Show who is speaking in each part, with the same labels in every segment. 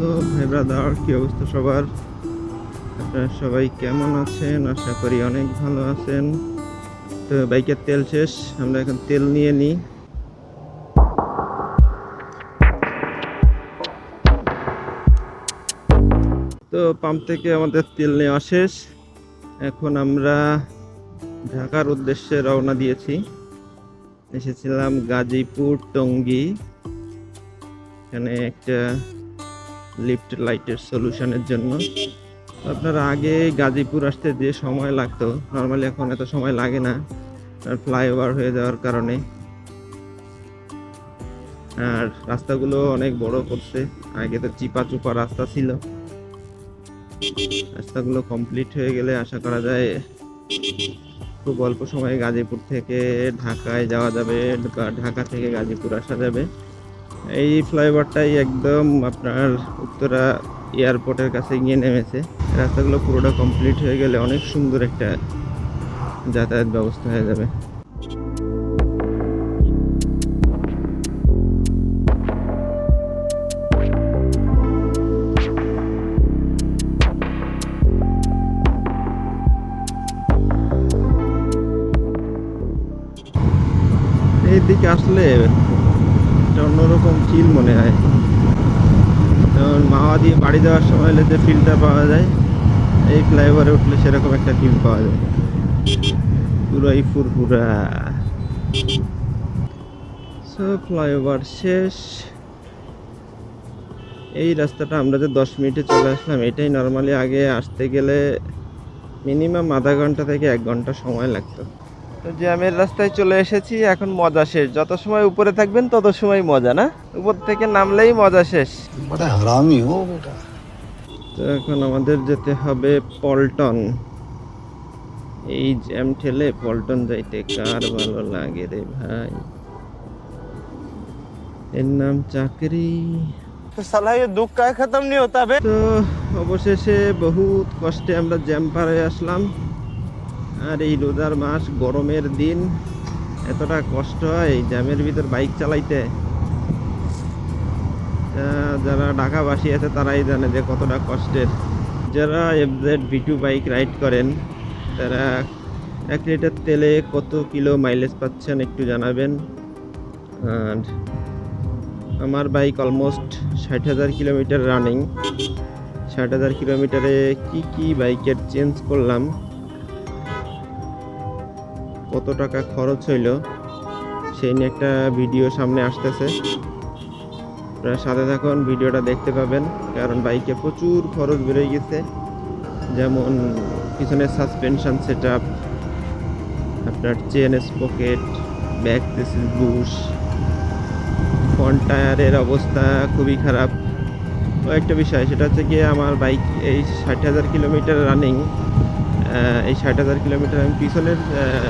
Speaker 1: Hello ভাই brother, কি অবস্থা সবার? আপনারা সবাই কেমন আছেন? আশা করি অনেক ভালো আছেন। তো বাইকের তেল শেষ, আমরা এখন তেল নিয়ে নিই। তো পাম্প থেকে আমাদের তেল নেওয়া শেষ। এখন আমরা ঢাকার উদ্দেশ্যে রওনা দিয়েছি। এসেছিলাম গাজীপুর টঙ্গী, এখানে একটা লিফট লাইটের সলিউশনের জন্য। আপনারা আগে গাজীপুর আসতে যে সময় লাগতো, নর্মালি এখন এত সময় লাগে না, ফ্লাইওভার হয়ে যাওয়ার কারণে। আর রাস্তাগুলো অনেক বড় করছে, আগে তো চিপা চুপা রাস্তা ছিল। রাস্তাগুলো কমপ্লিট হয়ে গেলে আশা করা যায় খুব অল্প সময়ে গাজীপুর থেকে ঢাকায় যাওয়া যাবে বা ঢাকা থেকে গাজীপুর আসা যাবে। এই ফ্লাইওভারটাই একদম আপনার উত্তরা এয়ারপোর্টের কাছে গিয়ে নেমেছে। রাস্তাগুলো পুরোটা কমপ্লিট হয়ে গেলে অনেক সুন্দর একটা যাতায়াত ব্যবস্থা হয়ে যাবে। এই দিকে আসলে একটা অন্যরকম ফিল মনে হয়, যেমন মাওয়া দিয়ে বাড়ি যাওয়ার সময় যে ফিলটা পাওয়া যায়, এই ফ্লাইওভারে উঠলে সেরকম একটা ফিল পাওয়া যায়, পুরাই ফুরফুরা। সো ফ্লাইওভার শেষ। এই রাস্তাটা আমরা যে 10 মিনিটে চলে আসলাম, এটাই নর্মালি আগে আসতে গেলে মিনিমাম আধা ঘন্টা থেকে 1 ঘন্টা সময় লাগতো। তো জ্যামের রাস্তায় চলে এসেছি, এখন মজা শেষ। যত সময় উপরে থাকবেন তত সময় মজা, না? উপর থেকে নামলেই মজা শেষ।
Speaker 2: बड़ा हरामी हो बेटा।
Speaker 1: তো এখন আমাদের যেতে হবে পল্টন। এই জ্যাম ঠেলে পল্টন যাইতে কার ভালো লাগে রে ভাই? এর নাম চাকরি।
Speaker 3: तो साला ये दुख का खत्म नहीं होता बे।
Speaker 1: তো অবশেষে বহুত কষ্টে আমরা জ্যাম পার হয়ে আসলাম। আর এই রোজার মাস, গরমের দিন, এতটা কষ্ট হয় এই জ্যামের ভিতর বাইক চালাইতে। যারা ঢাকাবাসী আছে তারাই জানে যে কতটা কষ্টের। যারা এফজেড V2 বাইক রাইড করেন, তারা 1 লিটার তেলে কত কিলো মাইলেজ পাচ্ছেন একটু জানাবেন। আর আমার বাইক অলমোস্ট 60,000 কিলোমিটার রানিং। 60,000 কিলোমিটারে কি কি বাইকের চেঞ্জ করলাম, কত টাকা খরচ হইল, সেই নিয়ে একটা ভিডিও সামনে আসতেছে। আপনারা সাথে থাকুন, ভিডিওটা দেখতে পাবেন, কারণ বাইকে প্রচুর খরচ বেড়ে গেছে। যেমন পিছনে সাসপেনশন সেটআপ, আপনার chain sprocket, back chassis Bush, front টায়ারের অবস্থা খুবই খারাপ। ও একটা বিষয়, সেটা হচ্ছে গিয়ে আমার বাইক এই 60,000 কিলোমিটার রানিং, এই 60,000 কিলোমিটার আমি পিছনের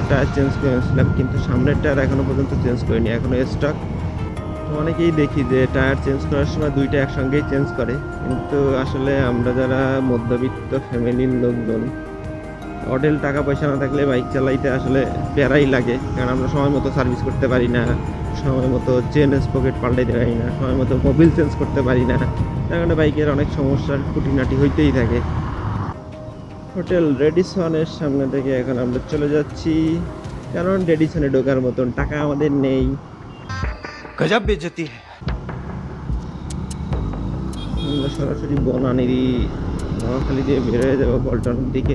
Speaker 1: টায়ার চেঞ্জ করেছিলাম, কিন্তু সামনের টায়ার এখনও পর্যন্ত চেঞ্জ করিনি, এখনও স্টক। তো অনেকেই দেখি যে টায়ার চেঞ্জ করার সময় দুইটা একসঙ্গেই চেঞ্জ করে, কিন্তু আসলে আমরা যারা মধ্যবিত্ত ফ্যামিলির লোকজন, অডেল টাকা পয়সা না থাকলে বাইক চালাইতে আসলে প্যারাই লাগে। কারণ আমরা সময় মতো সার্ভিস করতে পারি না, সময় মতো চেন স্পকেট পাল্টাইতে পারি না, সময় মতো মোবিল চেঞ্জ করতে পারি না। তার কারণে বাইকের অনেক সমস্যার খুঁটিনাটি হইতেই থাকে। হোটেল রেডিসনের সামনে থেকে এখন আমরা চলে যাচ্ছি, কারণ রেডিসনে ঢোকার মতন টাকা আমাদের নেই।
Speaker 3: गजब बेइज्जती है।
Speaker 1: আমরা সরাসরি বনানীর নোয়াখালী দিয়ে বের হয়ে যাবো পল্টনের দিকে।